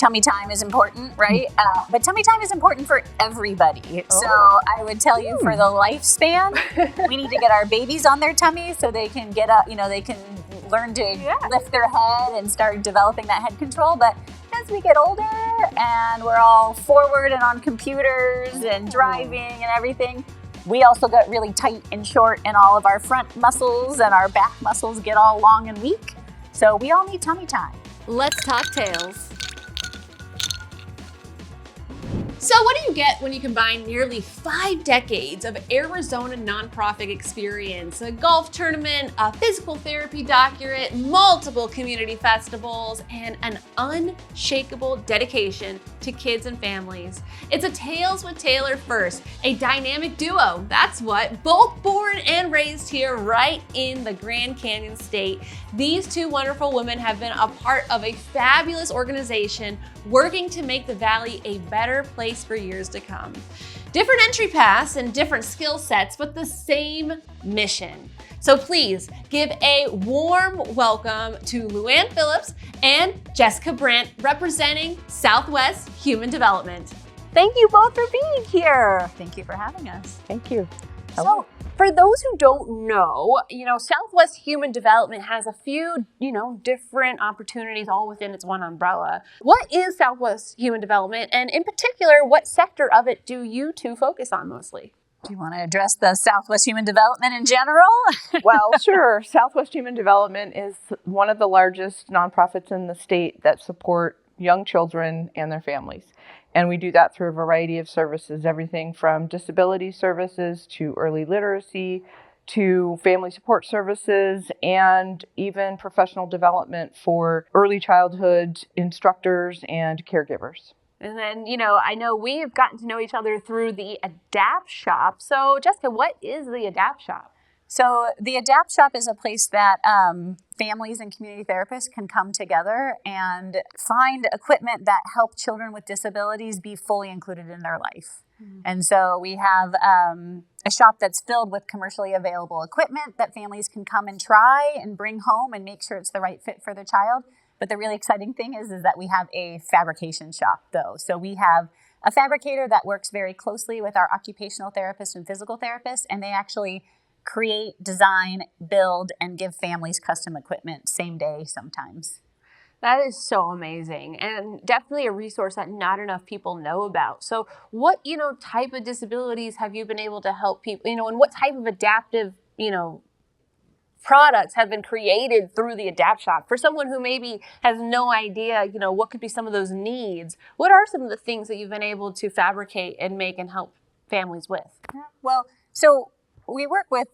tummy time is important, right? But tummy time is important for everybody. So I would tell you for the lifespan, we need to get our babies on their tummy so they can get up, they can learn to lift their head and start developing that head control. But as we get older and we're all forward and on computers and driving and everything, we also get really tight and short in all of our front muscles, and our back muscles get all long and weak. So we all need tummy time. Let's talk tails. So what do you get when you combine nearly 5 decades of Arizona nonprofit experience, a golf tournament, a physical therapy doctorate, multiple community festivals, and an unshakable dedication to kids and families? It's a Tales with Taylor First, a dynamic duo. That's what, both born and raised here right in the Grand Canyon State. These two wonderful women have been a part of a fabulous organization working to make the Valley a better place for years to come. Different entry paths and different skill sets, but the same mission. So please give a warm welcome to Louann Phillips and Jessica Brandt, representing Southwest Human Development. Thank you both for being here. Thank you for having us. Thank you. So, for those who don't know, Southwest Human Development has a few, different opportunities all within its one umbrella. What is Southwest Human Development? And in particular, what sector of it do you two focus on mostly? Do you want to address the Southwest Human Development in general? Well, sure. Southwest Human Development is one of the largest nonprofits in the state that support young children and their families. And we do that through a variety of services, everything from disability services to early literacy to family support services, and even professional development for early childhood instructors and caregivers. And then, I know we've gotten to know each other through the Adapt Shop. So, Jessica, what is the Adapt Shop? So the Adapt Shop is a place that families and community therapists can come together and find equipment that help children with disabilities be fully included in their life. Mm-hmm. And so we have a shop that's filled with commercially available equipment that families can come and try and bring home and make sure it's the right fit for their child. But the really exciting thing is that we have a fabrication shop, though. So we have a fabricator that works very closely with our occupational therapist and physical therapist, and they actually create, design, build, and give families custom equipment same day sometimes. That is so amazing, and definitely a resource that not enough people know about. So what, type of disabilities have you been able to help people, and what type of adaptive, products have been created through the Adapt Shop? For someone who maybe has no idea, what could be some of those needs, what are some of the things that you've been able to fabricate and make and help families with? Yeah. Well, so we work with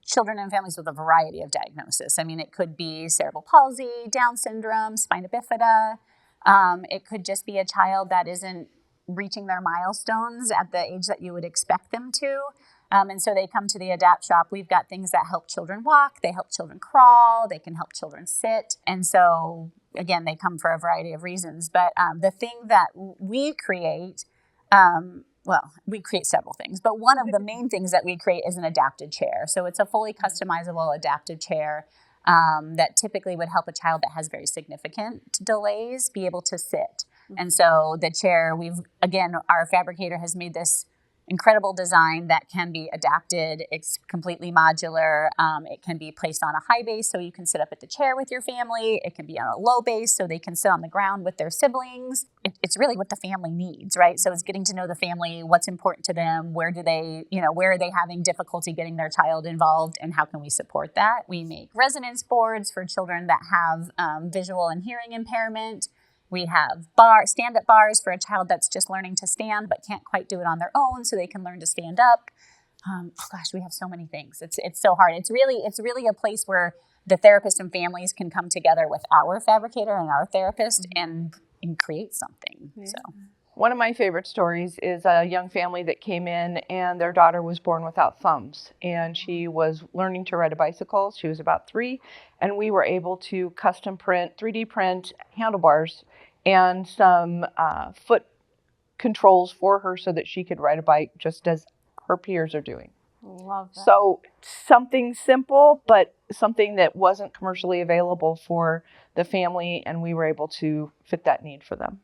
children and families with a variety of diagnoses. I mean, it could be cerebral palsy, Down syndrome, spina bifida. It could just be a child that isn't reaching their milestones at the age that you would expect them to. And so they come to the Adapt Shop. We've got things that help children walk, they help children crawl, they can help children sit. And so, again, they come for a variety of reasons. But the thing that we create, we create several things, but one of the main things that we create is an adapted chair. So it's a fully customizable adaptive chair that typically would help a child that has very significant delays be able to sit. And so the chair, our fabricator has made this incredible design that can be adapted. It's completely modular. It can be placed on a high base so you can sit up at the chair with your family. It can be on a low base so they can sit on the ground with their siblings. It's really what the family needs, right? So it's getting to know the family, what's important to them, where are they having difficulty getting their child involved, and how can we support that? We make resonance boards for children that have visual and hearing impairment. We have stand-up bars for a child that's just learning to stand but can't quite do it on their own, so they can learn to stand up. We have so many things. It's so hard. It's really a place where the therapist and families can come together with our fabricator and our therapist and create something. Yeah. So one of my favorite stories is a young family that came in and their daughter was born without thumbs, and she was learning to ride a bicycle. She was about 3, and we were able to custom print, 3D print handlebars and some foot controls for her so that she could ride a bike just as her peers are doing. Love that. So something simple, but something that wasn't commercially available for the family, and we were able to fit that need for them.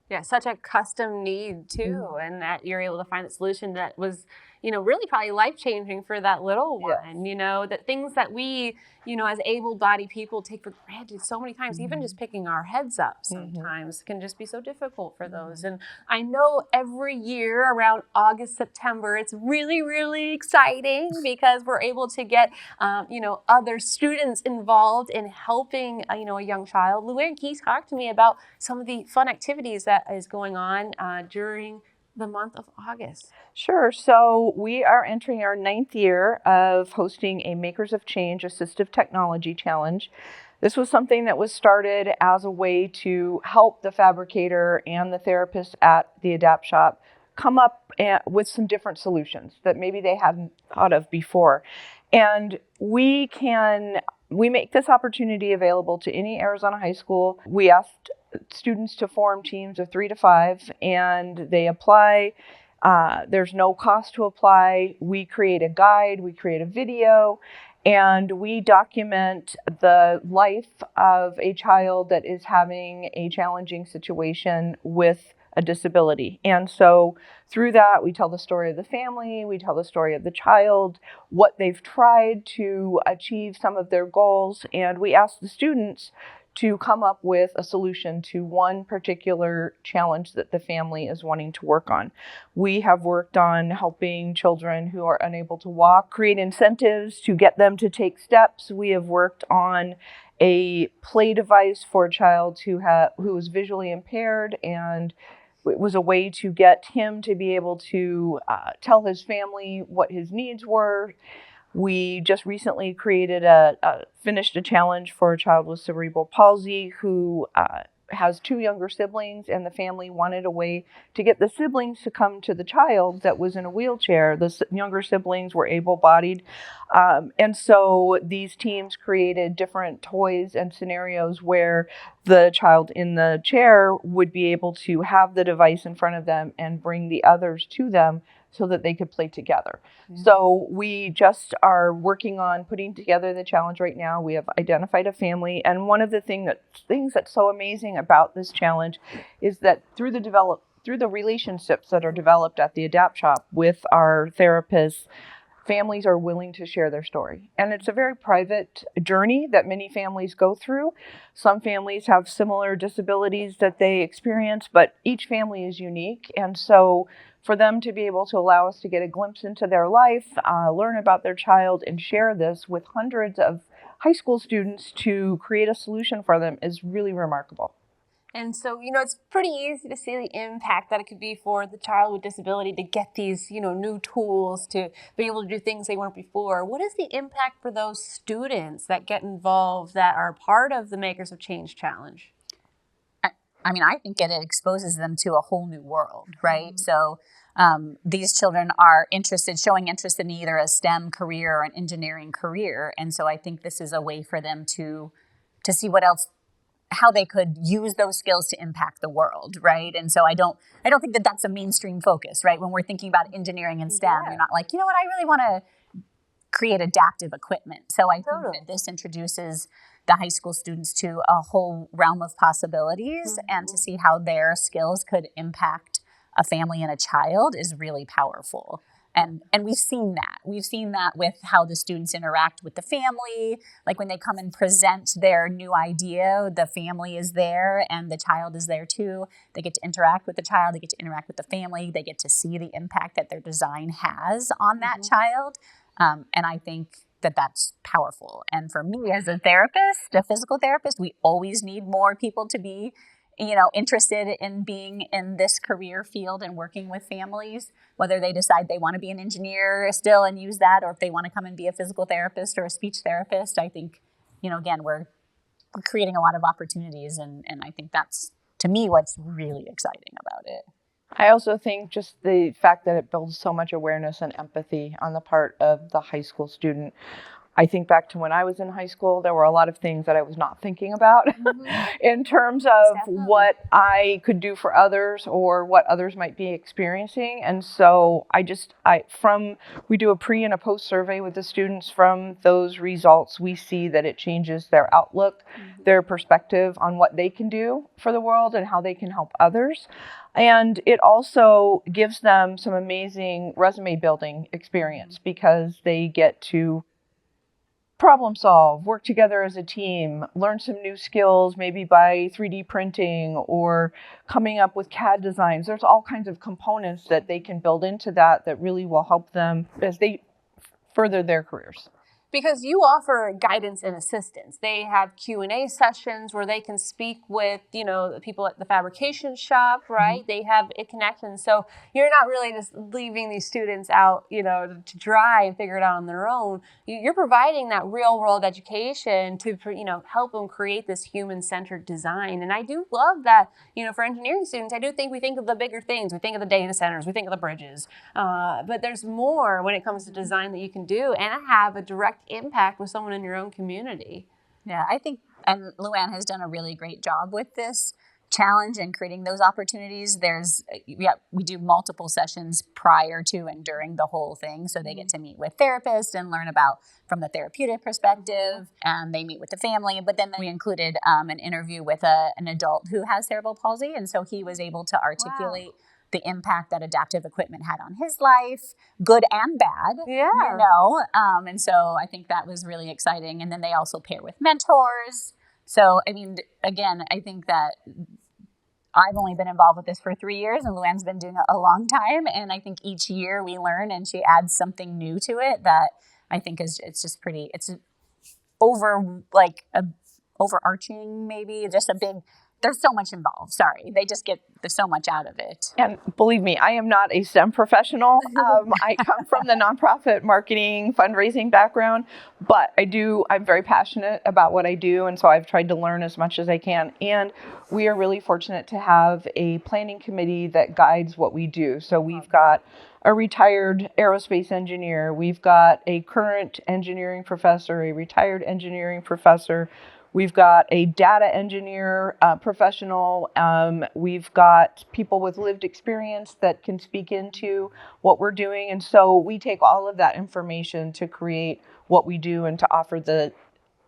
Yeah, such a custom need too, and that you're able to find the solution that was, really probably life changing for that little Yes. one. That things that we, as able-bodied people take for granted so many times, even just picking our heads up sometimes can just be so difficult for those. And I know every year around August, September, it's really, really exciting because we're able to get, other students involved in helping, a young child. Louann, can you talk to me about some of the fun activities that is going on during the month of August? Sure. So we are entering our 9th year of hosting a Makers of Change Assistive Technology Challenge. This was something that was started as a way to help the fabricator and the therapist at the Adapt Shop come up with some different solutions that maybe they hadn't thought of before. And we make this opportunity available to any Arizona high school. We asked students to form teams of 3 to 5, and they apply. There's no cost to apply. We create a guide, we create a video, and we document the life of a child that is having a challenging situation with a disability. And so through that, we tell the story of the family, we tell the story of the child, what they've tried to achieve some of their goals, and we ask the students to come up with a solution to one particular challenge that the family is wanting to work on. We have worked on helping children who are unable to walk, create incentives to get them to take steps. We have worked on a play device for a child who was visually impaired, and it was a way to get him to be able to tell his family what his needs were. We just recently finished a challenge for a child with cerebral palsy who has 2 younger siblings, and the family wanted a way to get the siblings to come to the child that was in a wheelchair. The younger siblings were able-bodied, and so these teams created different toys and scenarios where the child in the chair would be able to have the device in front of them and bring the others to them so that they could play together. So we just are working on putting together the challenge right now. We have identified a family, and one of the things that's so amazing about this challenge is that through the relationships that are developed at the Adapt Shop with our therapists, families are willing to share their story. And it's a very private journey that many families go through. Some families have similar disabilities that they experience, but each family is unique. And so for them to be able to allow us to get a glimpse into their life, learn about their child, and share this with hundreds of high school students to create a solution for them is really remarkable. And so, it's pretty easy to see the impact that it could be for the child with disability to get these, new tools to be able to do things they weren't before. What is the impact for those students that get involved that are part of the Makers of Change Challenge? I think it exposes them to a whole new world, right? So these children are showing interest in either a STEM career or an engineering career. And so I think this is a way for them to see how they could use those skills to impact the world, right? And so I don't think that that's a mainstream focus, right? When we're thinking about engineering and STEM, You're not like, I really want to create adaptive equipment. So I think that this introduces the high school students to a whole realm of possibilities, and to see how their skills could impact a family and a child is really powerful. And we've seen that. We've seen that with how the students interact with the family. Like when they come and present their new idea, the family is there and the child is there too. They get to interact with the child. They get to interact with the family. They get to see the impact that their design has on that child. And I think that that's powerful. And for me as a therapist, a physical therapist, we always need more people to be interested in being in this career field and working with families, whether they decide they want to be an engineer still and use that, or if they want to come and be a physical therapist or a speech therapist. I think, again, we're creating a lot of opportunities, and I think that's, to me, what's really exciting about it. I also think just the fact that it builds so much awareness and empathy on the part of the high school student. I think back to when I was in high school, there were a lot of things that I was not thinking about in terms of what I could do for others or what others might be experiencing. And so we do a pre and a post survey with the students. From those results, we see that it changes their outlook, their perspective on what they can do for the world and how they can help others. And it also gives them some amazing resume building experience because they get to problem solve, work together as a team, learn some new skills, maybe by 3D printing or coming up with CAD designs. There's all kinds of components that they can build into that really will help them as they further their careers. Because you offer guidance and assistance. They have Q&A sessions where they can speak with, the people at the fabrication shop, right? They have a connection. So you're not really just leaving these students out, to dry and figure it out on their own. You're providing that real world education to, help them create this human-centered design. And I do love that, for engineering students, I do think we think of the bigger things. We think of the data centers, we think of the bridges. But there's more when it comes to design that you can do and have a direct impact with someone in your own community. Yeah, I think, and Louann has done a really great job with this challenge and creating those opportunities. We do multiple sessions prior to and during the whole thing. So they get to meet with therapists and learn about from the therapeutic perspective, and they meet with the family. But then we included an interview with an adult who has cerebral palsy. And so he was able to articulate the impact that adaptive equipment had on his life, good and bad, and so I think that was really exciting. And then they also pair with mentors. So, I mean, again, I think that I've only been involved with this for 3 years and Louann's been doing it a long time. And I think each year we learn and she adds something new to it that I think it's overarching, maybe just there's so much involved. Sorry. There's so much out of it. And believe me, I am not a STEM professional. I come from the nonprofit marketing fundraising background, but I'm very passionate about what I do. And so I've tried to learn as much as I can. And we are really fortunate to have a planning committee that guides what we do. So we've got a retired aerospace engineer. We've got a current engineering professor, a retired engineering professor. We've got a data engineer professional. We've got people with lived experience that can speak into what we're doing. And so we take all of that information to create what we do and to offer the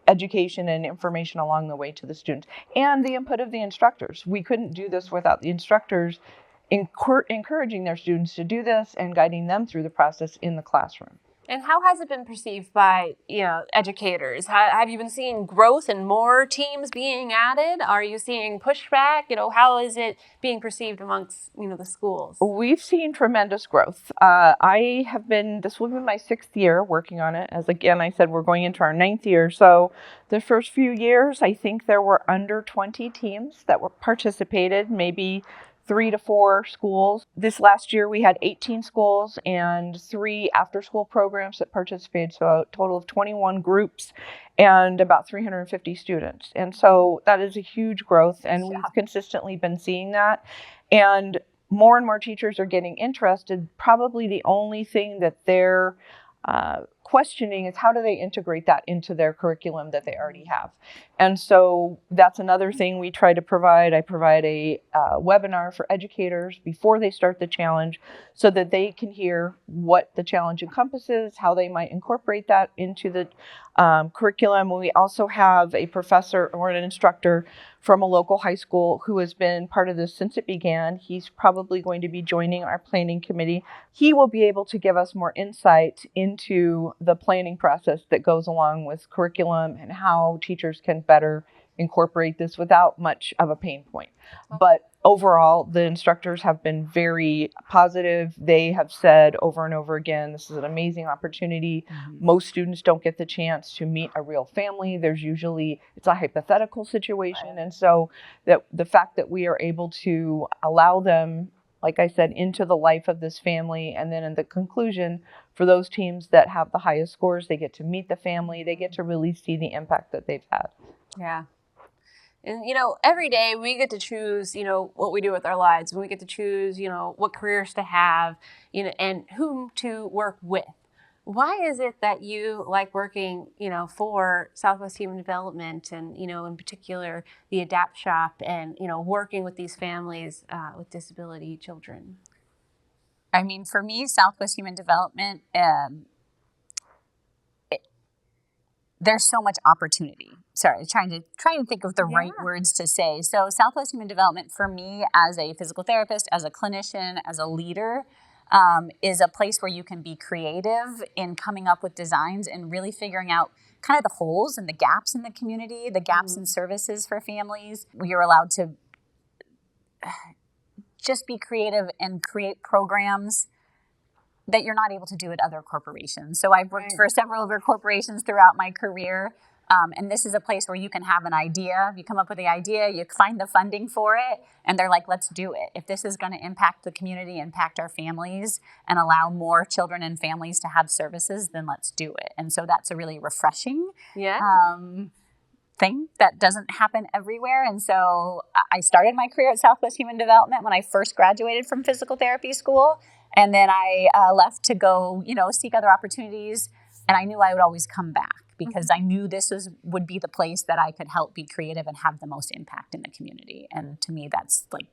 education and information along the way to the students and the input of the instructors. We couldn't do this without the instructors encouraging their students to do this and guiding them through the process in the classroom. And how has it been perceived by, educators? Have you been seeing growth and more teams being added? Are you seeing pushback? How is it being perceived amongst, the schools? We've seen tremendous growth. This will be my 6th year working on it. As again, I said, we're going into our 9th year. So the first few years, I think there were under 20 teams that were participated, maybe 3 to 4 schools. This last year, we had 18 schools and 3 after-school programs that participated, so a total of 21 groups and about 350 students. And so that is a huge growth, and we've consistently been seeing that. And more teachers are getting interested. Probably the only thing that they're questioning is how do they integrate that into their curriculum that they already have. And so that's another thing we try to provide. I provide a webinar for educators before they start the challenge so that they can hear what the challenge encompasses, how they might incorporate that into the curriculum. We also have a professor or an instructor from a local high school who has been part of this since it began. He's probably going to be joining our planning committee. He will be able to give us more insight into the planning process that goes along with curriculum and how teachers can better incorporate this without much of a pain point. But overall, the instructors have been very positive. They have said over and over again, this is an amazing opportunity. Most students don't get the chance to meet a real family. It's a hypothetical situation. And so the fact that we are able to allow them, like I said, into the life of this family, and then in the conclusion, for those teams that have the highest scores, they get to meet the family. They get to really see the impact that they've had. Yeah. And, every day we get to choose, what we do with our lives. We get to choose, what careers to have, and whom to work with. Why is it that you like working, for Southwest Human Development and, in particular, the Adapt Shop and, working with these families with disability children? I mean, for me, Southwest Human Development, there's so much opportunity. Sorry, trying to think of the right words to say. So Southwest Human Development, for me, as a physical therapist, as a clinician, as a leader, is a place where you can be creative in coming up with designs and really figuring out kind of the holes and the gaps in the community, the gaps in services for families. You're allowed to just be creative and create programs that you're not able to do at other corporations. So I've worked for several other corporations throughout my career. And this is a place where you can have an idea. You come up with the idea, you find the funding for it, and they're like, let's do it. If this is going to impact the community, impact our families, and allow more children and families to have services, then let's do it. And so that's a really refreshing thing that doesn't happen everywhere. And so I started my career at Southwest Human Development when I first graduated from physical therapy school. And then I left to go, seek other opportunities. And I knew I would always come back because I knew this would be the place that I could help be creative and have the most impact in the community. And to me, that's like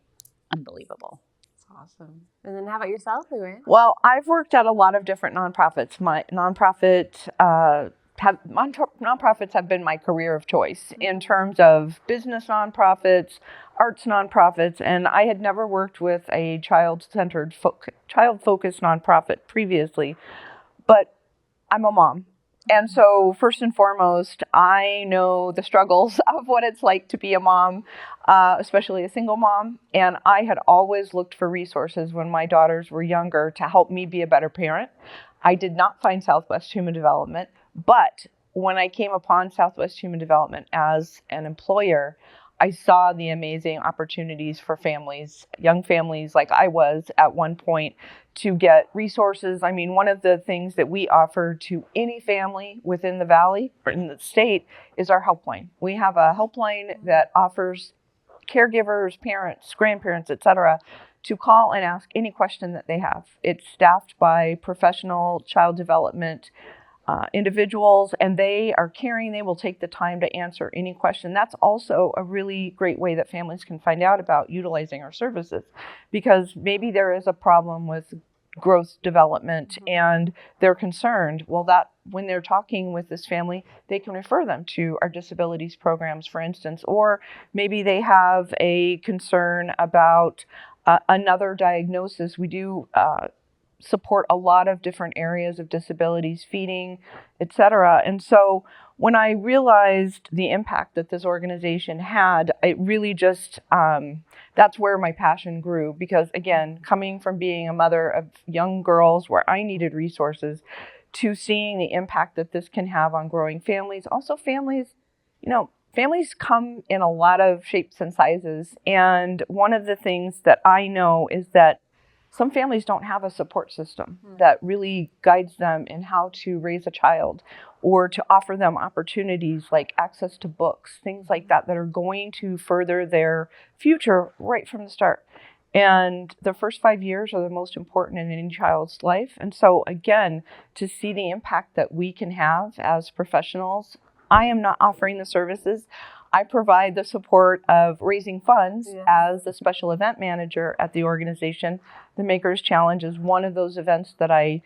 unbelievable. That's awesome. And then how about yourself, Louann? Well, I've worked at a lot of different nonprofits. Nonprofits have been my career of choice in terms of business nonprofits, arts nonprofits, and I had never worked with a child-focused nonprofit previously, but I'm a mom. And so first and foremost, I know the struggles of what it's like to be a mom, especially a single mom. And I had always looked for resources when my daughters were younger to help me be a better parent. I did not find Southwest Human Development, but when I came upon Southwest Human Development as an employer, I saw the amazing opportunities for families, young families like I was at one point, to get resources. I mean, one of the things that we offer to any family within the Valley or in the state is our helpline. We have a helpline that offers caregivers, parents, grandparents, etc., to call and ask any question that they have. It's staffed by professional child development individuals, and they are caring. They will take the time to answer any question. That's also a really great way that families can find out about utilizing our services, because maybe there is a problem with growth development and they're concerned. Well, that when they're talking with this family, they can refer them to our disabilities programs, for instance, or maybe they have a concern about another diagnosis. We do support a lot of different areas of disabilities, feeding, etc. And so when I realized the impact that this organization had, it really just, that's where my passion grew. Because again, coming from being a mother of young girls where I needed resources, to seeing the impact that this can have on growing families. Also families, families come in a lot of shapes and sizes. And one of the things that I know is that some families don't have a support system that really guides them in how to raise a child, or to offer them opportunities like access to books, things like that, that are going to further their future right from the start. And the first 5 years are the most important in any child's life. And so again, to see the impact that we can have as professionals, I am not offering the services. I provide the support of raising funds as the special event manager at the organization. The Makers Challenge is one of those events that I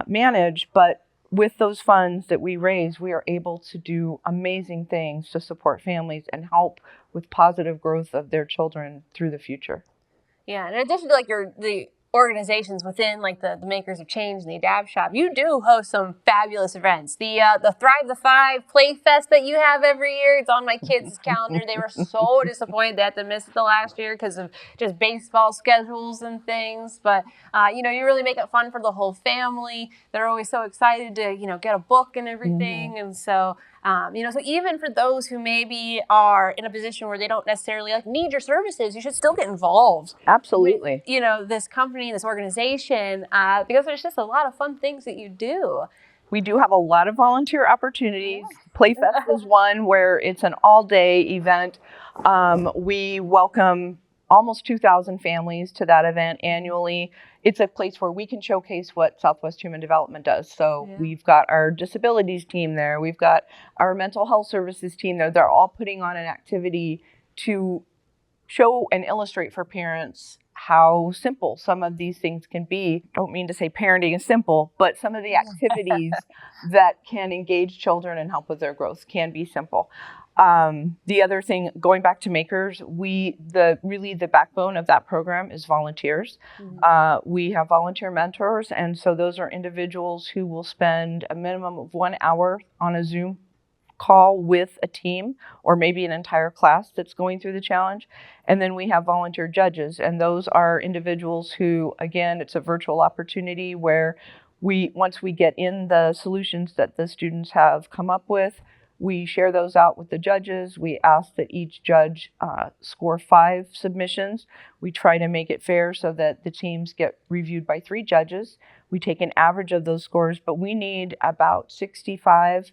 manage, but with those funds that we raise, we are able to do amazing things to support families and help with positive growth of their children through the future. Yeah, in addition to the organizations within the Makers of Change and the Adapt Shop, you do host some fabulous events. The Thrive the Five Play Fest that you have every year, it's on my kids' calendar. They were so disappointed they had to miss it the last year because of just baseball schedules and things. But you really make it fun for the whole family. They're always so excited to get a book and everything, and so. So even for those who maybe are in a position where they don't necessarily need your services, you should still get involved. Absolutely. With, this company, this organization, because there's just a lot of fun things that you do. We do have a lot of volunteer opportunities. Playfest is one where it's an all-day event. We welcome almost 2,000 families to that event annually. It's a place where we can showcase what Southwest Human Development does. So we've got our disabilities team there. We've got our mental health services team there. They're all putting on an activity to show and illustrate for parents how simple some of these things can be. I don't mean to say parenting is simple, but some of the activities that can engage children and help with their growth can be simple. The other thing, going back to Makers, the backbone of that program is volunteers. We have volunteer mentors, and so those are individuals who will spend a minimum of 1 hour on a Zoom call with a team or maybe an entire class that's going through the challenge. And then we have volunteer judges, and those are individuals who, again, it's a virtual opportunity where once we get in the solutions that the students have come up with, we share those out with the judges. We ask that each judge score 5 submissions. We try to make it fair so that the teams get reviewed by 3 judges. We take an average of those scores, but we need about 65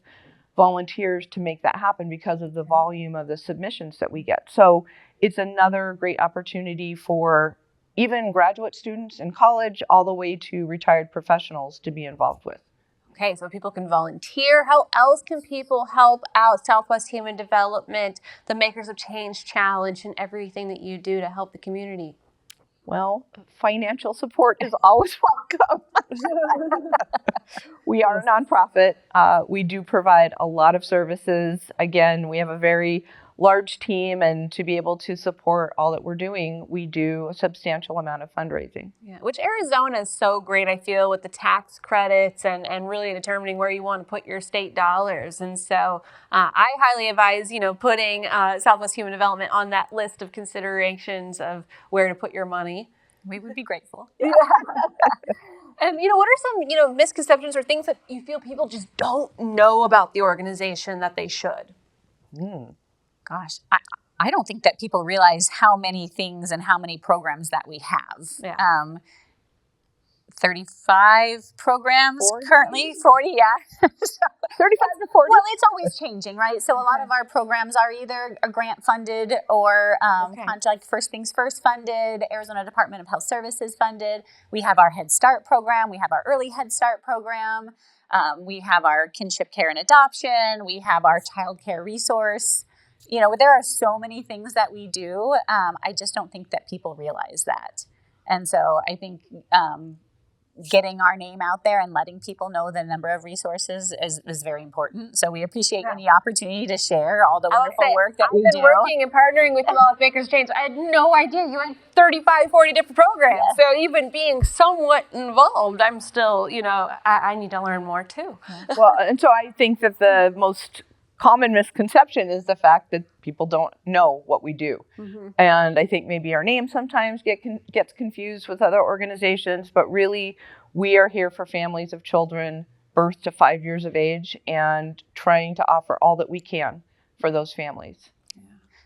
volunteers to make that happen because of the volume of the submissions that we get. So it's another great opportunity for even graduate students in college all the way to retired professionals to be involved with. Okay, so people can volunteer. How else can people help out Southwest Human Development, the Makers of Change Challenge, and everything that you do to help the community? Well, financial support is always welcome. We are a nonprofit. We do provide a lot of services. Again, we have a very large team, and to be able to support all that we're doing, we do a substantial amount of fundraising. Yeah, which Arizona is so great, I feel, with the tax credits and really determining where you want to put your state dollars. And so I highly advise, putting Southwest Human Development on that list of considerations of where to put your money. We would be grateful. And, what are some, misconceptions or things that you feel people just don't know about the organization that they should? Gosh, I don't think that people realize how many things and how many programs that we have. Yeah. 35 programs 40? Currently, 40, yeah. 35 to 40. Well, it's always changing, right? So a lot of our programs are either grant funded or like First Things First funded, Arizona Department of Health Services funded. We have our Head Start program. We have our Early Head Start program. We have our Kinship Care and Adoption. We have our Child Care Resource. There are so many things that we do. I just don't think that people realize that. And so I think getting our name out there and letting people know the number of resources is very important. So we appreciate any opportunity to share all the wonderful work that we do. I've been working and partnering with you all at Makers Change. I had no idea you had 35, 40 different programs. Yeah. So even being somewhat involved, I'm still, I need to learn more too. Well, and so I think that the most common misconception is the fact that people don't know what we do. And I think maybe our name sometimes gets confused with other organizations, but really we are here for families of children birth to 5 years of age and trying to offer all that we can for those families.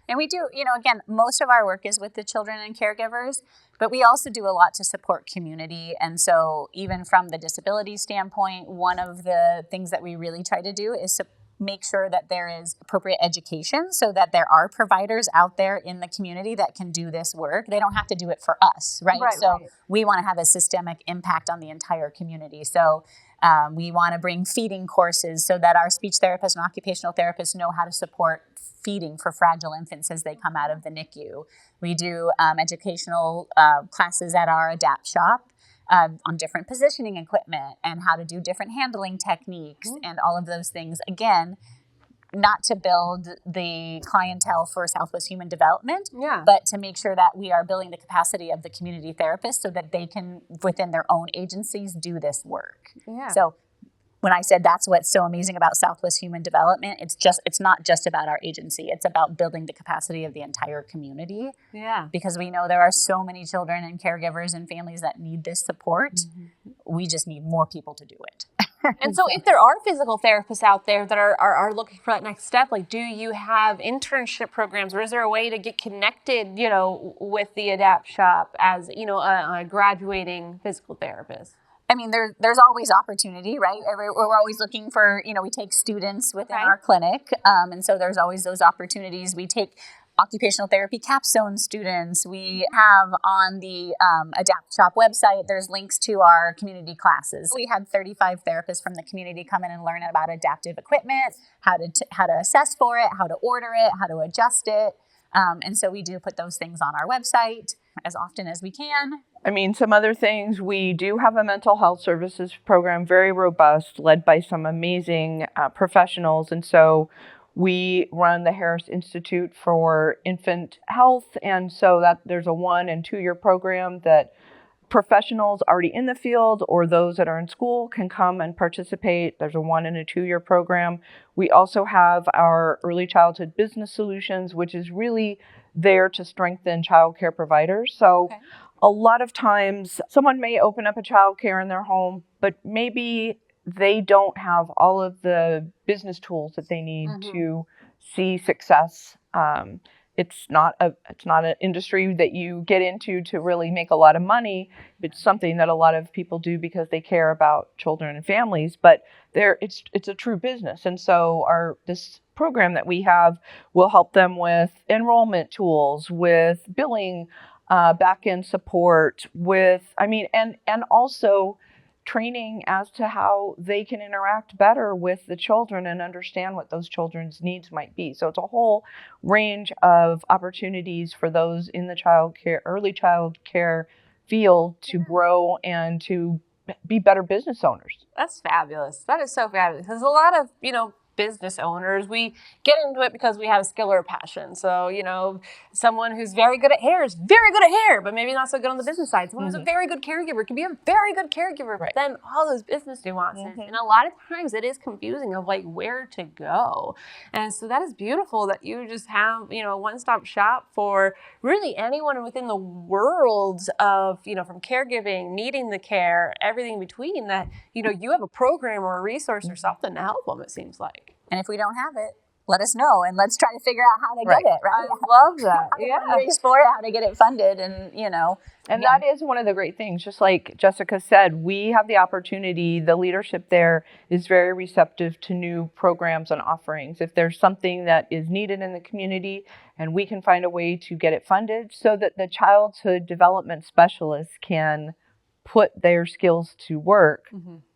And we do, again, most of our work is with the children and caregivers, but we also do a lot to support community. And so even from the disability standpoint, one of the things that we really try to do is make sure that there is appropriate education so that there are providers out there in the community that can do this work. They don't have to do it for us, right? So we want to have a systemic impact on the entire community. So we want to bring feeding courses so that our speech therapists and occupational therapists know how to support feeding for fragile infants as they come out of the NICU. We do educational classes at our ADAPT shop on different positioning equipment and how to do different handling techniques and all of those things. Again, not to build the clientele for Southwest Human Development, but to make sure that we are building the capacity of the community therapists so that they can, within their own agencies, do this work. So when I said that's what's so amazing about Southwest Human Development, it's not just about our agency. It's about building the capacity of the entire community. Because we know there are so many children and caregivers and families that need this support. We just need more people to do it. And so if there are physical therapists out there that are looking for that next step, like, do you have internship programs, or is there a way to get connected, with the ADAPT shop as, a graduating physical therapist? I mean, there's always opportunity, right? We're always looking for, we take students within our clinic. And so there's always those opportunities. We take occupational therapy capstone students. We have on the Adapt Shop website, there's links to our community classes. We had 35 therapists from the community come in and learn about adaptive equipment, how to assess for it, how to order it, how to adjust it. And so we do put those things on our website as often as we can. I mean, some other things, we do have a mental health services program, very robust, led by some amazing professionals. And so we run the Harris Institute for Infant Health. And so that there's a 1 and 2 year program that professionals already in the field or those that are in school can come and participate. There's a 1 and a 2 year program. We also have our early childhood business solutions, which is really there to strengthen childcare providers. So a lot of times someone may open up a childcare in their home, but maybe they don't have all of the business tools that they need to see success. It's not an industry that you get into to really make a lot of money. It's something that a lot of people do because they care about children and families, but it's a true business. And so this program that we have will help them with enrollment tools, with billing, back-end support, and also training as to how they can interact better with the children and understand what those children's needs might be. So it's a whole range of opportunities for those in the early child care field to grow and to be better business owners. That's fabulous. That is so fabulous. Because a lot of, business owners, we get into it because we have a skill or a passion. So, someone who's very good at hair is very good at hair, but maybe not so good on the business side. Someone who's a very good caregiver can be a very good caregiver, but then all those business nuances. And a lot of times it is confusing of like where to go. And so that is beautiful that you just have, a one-stop shop for really anyone within the world of, from caregiving, needing the care, everything in between, that, you have a program or a resource or something to help them, it seems like. And if we don't have it, let us know and let's try to figure out how to get it, right? I love that. Yeah. Explore how to get it funded and, And that is one of the great things. Just like Jessica said, we have the opportunity, the leadership there is very receptive to new programs and offerings. If there's something that is needed in the community and we can find a way to get it funded so that the childhood development specialists can put their skills to work,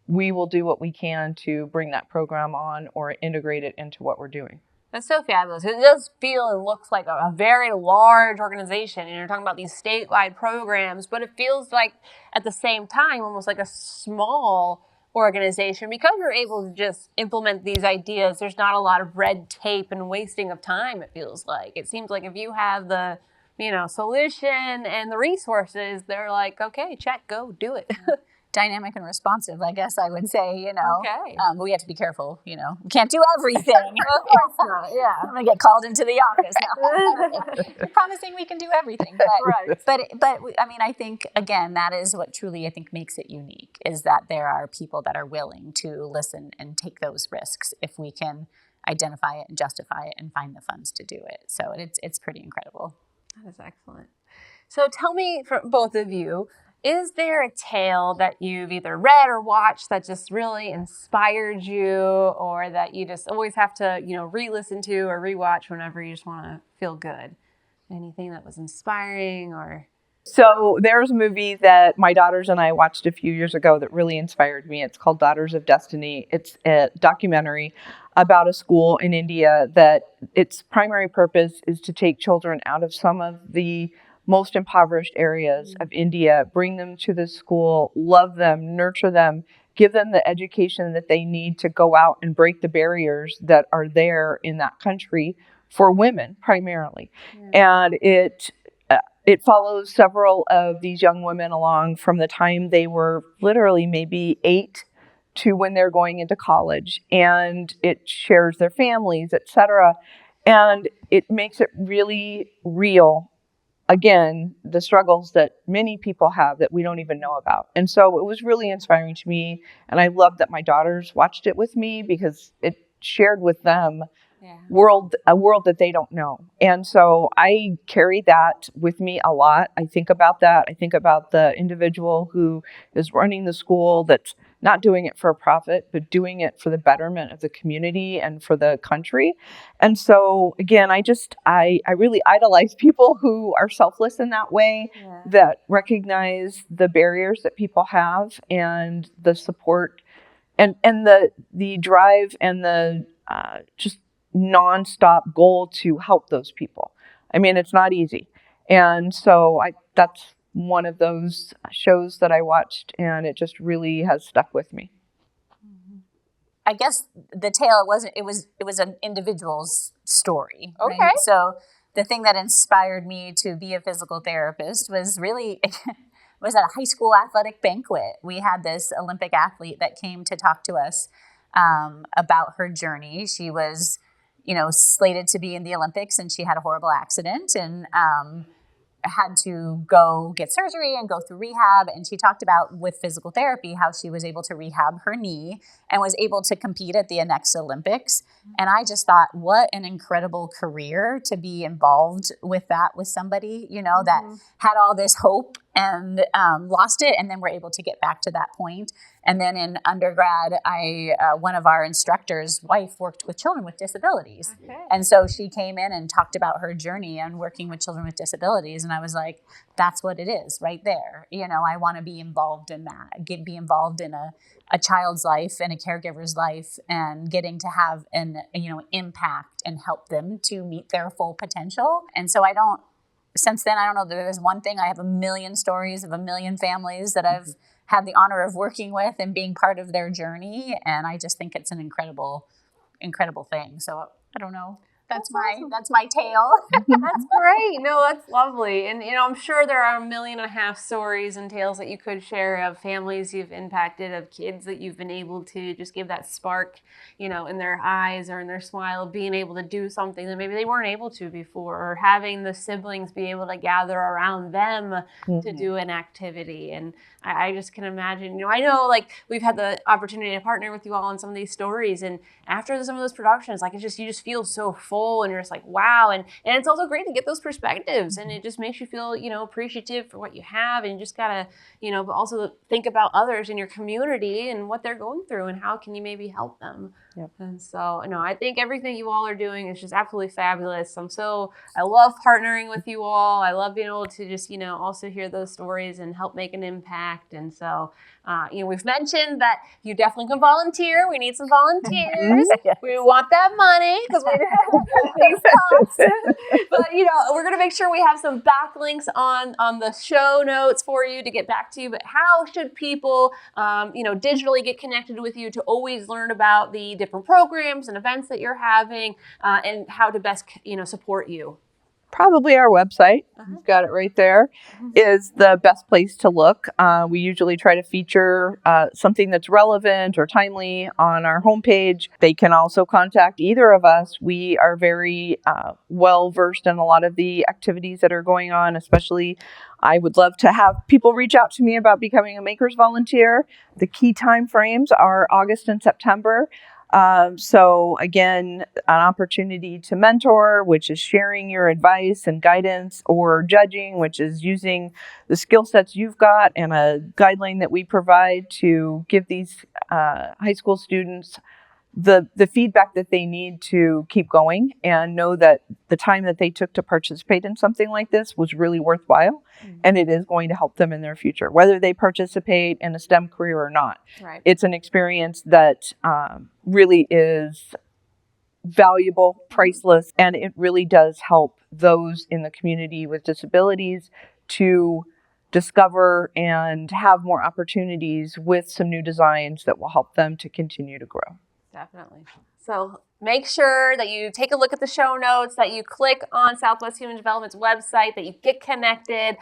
we will do what we can to bring that program on or integrate it into what we're doing. That's so fabulous. It does feel and looks like a very large organization. And you're talking about these statewide programs, but it feels like at the same time almost like a small organization because you're able to just implement these ideas. There's not a lot of red tape and wasting of time, it feels like. It seems like if you have the solution and the resources, they're like, okay, check, go do it. Dynamic and responsive, I guess I would say, Okay. But we have to be careful, we can't do everything. Of course not, yeah. I'm going to get called into the office now. We're promising we can do everything. But, I think, again, that is what truly, I think, makes it unique, is that there are people that are willing to listen and take those risks if we can identify it and justify it and find the funds to do it. So it's pretty incredible. That is excellent. So tell me, from both of you, is there a tale that you've either read or watched that just really inspired you, or that you just always have to, re-listen to or rewatch whenever you just want to feel good? Anything that was inspiring or... So there's a movie that my daughters and I watched a few years ago that really inspired me. It's called Daughters of Destiny. It's a documentary about a school in India that its primary purpose is to take children out of some of the most impoverished areas of India, bring them to the school, love them, nurture them, give them the education that they need to go out and break the barriers that are there in that country for women primarily. And it follows several of these young women along from the time they were literally maybe 8 to when they're going into college, and it shares their families, etc. And it makes it really real. Again, the struggles that many people have that we don't even know about. And so it was really inspiring to me. And I love that my daughters watched it with me because it shared with them world, a world that they don't know. And so I carry that with me a lot. I think about that. I think about the individual who is running the school that's not doing it for a profit, but doing it for the betterment of the community and for the country. And so again, I really idolize people who are selfless in that way, that recognize the barriers that people have and the support and the drive and the just nonstop goal to help those people. I mean, it's not easy. And so that's one of those shows that I watched, and it just really has stuck with me. I guess the tale, it was an individual's story. Okay. Right? So the thing that inspired me to be a physical therapist was really was at a high school athletic banquet. We had this Olympic athlete that came to talk to us about her journey. She was, slated to be in the Olympics, and she had a horrible accident and had to go get surgery and go through rehab. And she talked about with physical therapy how she was able to rehab her knee and was able to compete at the next Olympics. And I just thought, what an incredible career to be involved with that, with somebody, that had all this hope and lost it, and then were able to get back to that point. And then in undergrad, one of our instructors' wife worked with children with disabilities. Okay. And so she came in and talked about her journey and working with children with disabilities. And I was like, that's what it is right there. I want to be involved in that, be involved in a child's life and a caregiver's life, and getting to have an impact and help them to meet their full potential. And so since then, I don't know, there's one thing, I have a million stories of a million families that I've had the honor of working with and being part of their journey. And I just think it's an incredible, incredible thing. So I don't know. That's my tale. That's great. No, that's lovely. And, I'm sure there are 1.5 million stories and tales that you could share of families you've impacted, of kids that you've been able to just give that spark, in their eyes or in their smile, of being able to do something that maybe they weren't able to before, or having the siblings be able to gather around them to do an activity. And I just can imagine, I know, like, we've had the opportunity to partner with you all on some of these stories, and after some of those productions, like, you just feel so full, and you're just like, wow. And it's also great to get those perspectives, and it just makes you feel, appreciative for what you have, and you just gotta, but also think about others in your community and what they're going through and how can you maybe help them. Yep. And so, I think everything you all are doing is just absolutely fabulous. I love partnering with you all. I love being able to just, also hear those stories and help make an impact. And so, we've mentioned that you definitely can volunteer. We need some volunteers. Yes. We want that money because we have things costs. But, we're going to make sure we have some backlinks on the show notes for you to get back to you. But how should people, digitally get connected with you to always learn about the different programs and events that you're having, and how to best, support you? Probably our website, you've got it right there, is the best place to look. We usually try to feature something that's relevant or timely on our homepage. They can also contact either of us. We are very well versed in a lot of the activities that are going on, especially I would love to have people reach out to me about becoming a Makers Volunteer. The key time frames are August and September. So again, an opportunity to mentor, which is sharing your advice and guidance, or judging, which is using the skill sets you've got and a guideline that we provide to give these high school students the feedback that they need to keep going and know that the time that they took to participate in something like this was really worthwhile, and it is going to help them in their future, whether they participate in a STEM career or not. Right. It's an experience that really is valuable, priceless, and it really does help those in the community with disabilities to discover and have more opportunities with some new designs that will help them to continue to grow. Definitely. So make sure that you take a look at the show notes, that you click on Southwest Human Development's website, that you get connected,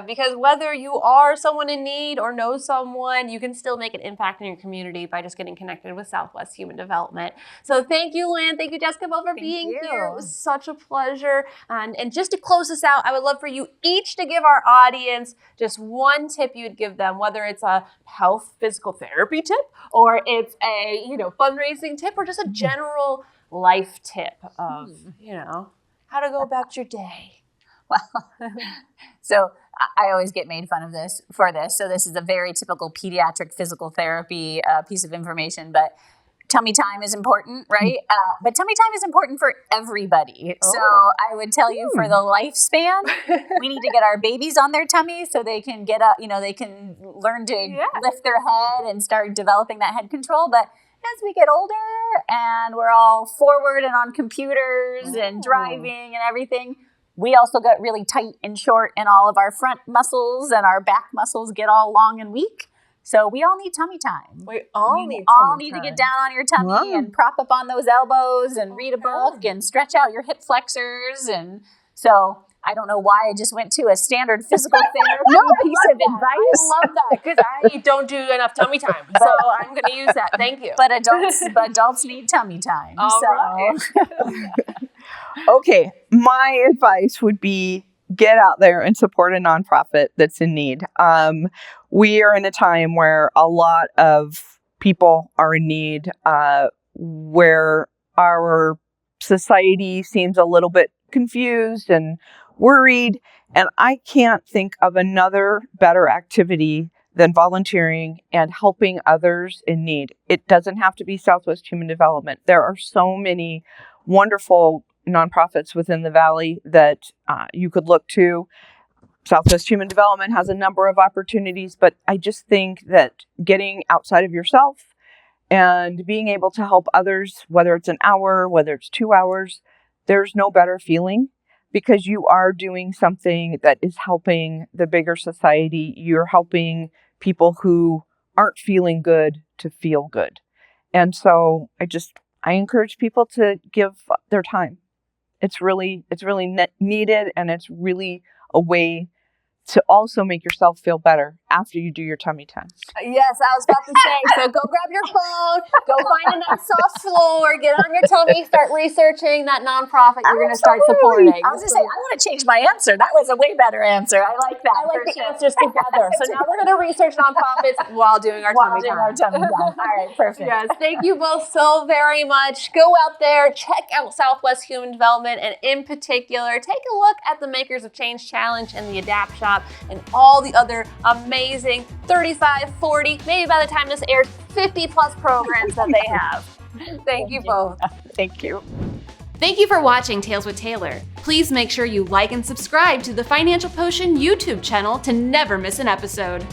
because whether you are someone in need or know someone, you can still make an impact in your community by just getting connected with Southwest Human Development. So thank you, Louann. Thank you, Jessica, both for being here. It was such a pleasure. And just to close this out, I would love for you each to give our audience just one tip you'd give them, whether it's a health physical therapy tip, or it's a fundraising tip, or just a general life tip of, how to go about your day? Well, so I always get made fun of this for this. So this is a very typical pediatric physical therapy piece of information, but tummy time is important, right? But tummy time is important for everybody. Oh. So I would tell you for the lifespan, we need to get our babies on their tummy so they can get up, they can learn to lift their head and start developing that head control. But as we get older and we're all forward and on computers and driving and everything, we also get really tight and short in all of our front muscles, and our back muscles get all long and weak. So we all need tummy time. We all need to get down on your tummy and prop up on those elbows and read a book and stretch out your hip flexors. And so I don't know why I just went to a standard physical therapy piece of advice. I love that because I don't do enough tummy time. So I'm going to use that. Thank you. But adults need tummy time. All right. Okay, my advice would be get out there and support a nonprofit that's in need. We are in a time where a lot of people are in need, where our society seems a little bit confused and worried. And I can't think of another better activity than volunteering and helping others in need. It doesn't have to be Southwest Human Development. There are so many wonderful nonprofits within the Valley that you could look to. Southwest Human Development has a number of opportunities, but I just think that getting outside of yourself and being able to help others, whether it's an hour, whether it's 2 hours, there's no better feeling because you are doing something that is helping the bigger society. You're helping people who aren't feeling good to feel good. And so I encourage people to give their time. It's really needed, and it's really a way to also make yourself feel better after you do your tummy time. Yes, I was about to say, so go grab your phone, go find a nice soft floor, get on your tummy, start researching that nonprofit you're going to start supporting. I was going to say, I want to change my answer. That was a way better answer. I like that. I like the answers together. So now we're going to research nonprofits while doing our tummy time. All right, perfect. Yes, thank you both so very much. Go out there, check out Southwest Human Development, and in particular, take a look at the Makers of Change Challenge and the Adapt Shop and all the other amazing 35, 40, maybe by the time this airs, 50 plus programs that they have. Thank you both. Thank you. Thank you for watching Tales with Taylor. Please make sure you like and subscribe to the Financial Potion YouTube channel to never miss an episode.